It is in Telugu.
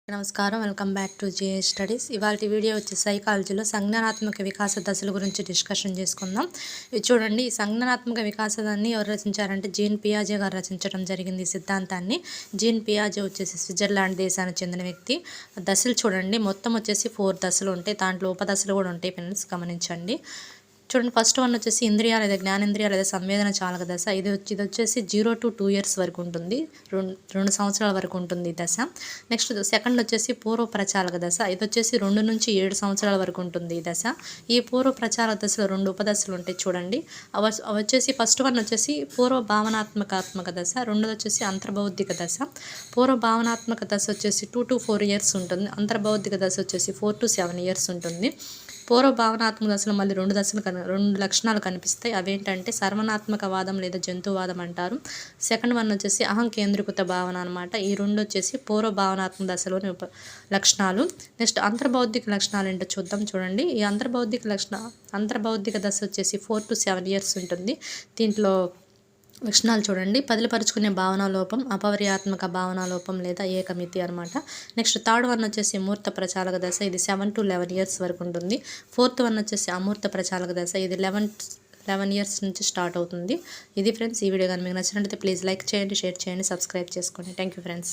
నమస్కారం, welcome back to J studies. ఇవాళ వీడియో వచ్చి సైకాలజీలో సంజ్ఞానాత్మక వికాస దశల గురించి డిస్కషన్ చేసుకుందాం. ఇది చూడండి, ఈ సంజ్ఞానాత్మక వికాసాన్ని ఎవరు రచించారంటే జీన్ పియాజే గారు రచించడం జరిగింది. ఈ సిద్ధాంతాన్ని జీన్ పియాజే వచ్చేసి స్విట్జర్లాండ్ దేశానికి చెందిన వ్యక్తి. దశలు చూడండి, మొత్తం వచ్చేసి 4 దశలు ఉంటాయి, దాంట్లో ఉపదశలు కూడా ఉంటాయి. ఫ్రెండ్స్ గమనించండి. చూడండి, ఫస్ట్ వన్ వచ్చేసి ఇంద్రియ లేదా జ్ఞానేంద్రియ లేదా సంవేదన చాలక దశ. ఇది వచ్చేసి 0 to 2 years వరకు ఉంటుంది, 2 సంవత్సరాల వరకు ఉంటుంది ఈ దశ. నెక్స్ట్ సెకండ్ వచ్చేసి పూర్వ ప్రచాలక దశ. ఇది వచ్చేసి 2 నుంచి 7 సంవత్సరాల వరకు ఉంటుంది ఈ దశ. ఈ పూర్వ ప్రచాలక దశలో 2 ఉపదశలు ఉంటాయి చూడండి. అవి వచ్చేసి ఫస్ట్ వన్ వచ్చేసి పూర్వ భావనాత్మక దశ, రెండోది వచ్చేసి అంతర్బౌద్ధిక దశ. పూర్వ భావనాత్మక దశ వచ్చేసి 2 to 4 years ఉంటుంది, అంతర్బౌద్ధిక దశ వచ్చేసి 4 to 7 years ఉంటుంది. పూర్వ భావనాత్మక దశలో మళ్ళీ 2 లక్షణాలు కనిపిస్తాయి. అవేంటంటే సర్వనాత్మక వాదం లేదా జంతువాదం అంటారు. సెకండ్ వన్ వచ్చేసి అహం కేంద్రీకృత భావన అనమాట. ఈ 2 వచ్చేసి పూర్వ భావనాత్మక దశలోని లక్షణాలు. నెక్స్ట్ అంతర్బౌద్ధిక లక్షణాలు ఏంటో చూద్దాం. చూడండి, ఈ అంతర్బౌద్ధిక దశ వచ్చేసి 4 to 7 years ఉంటుంది. దీంట్లో లక్షణాలు చూడండి: పదిలపరుచుకునే భావనా లోపం, అపవర్యాత్మక భావనా లోపం లేదా ఏకమితి అనమాట. నెక్స్ట్ థర్డ్ వన్ వచ్చేసి మూర్త ప్రచాలక దశ. ఇది 7 to 11 years వరకు ఉంటుంది. ఫోర్త్ వన్ వచ్చేసి అమూర్త ప్రచాలక దశ. ఇది 11 years నుంచి స్టార్ట్ అవుతుంది. ఇది ఫ్రెండ్స్, ఈ వీడియో కానీ మీకు నచ్చినట్లయితే ప్లీజ్ లైక్ చేయండి, షేర్ చేయండి, సబ్స్క్రైబ్ చేసుకోండి. Thank you friends.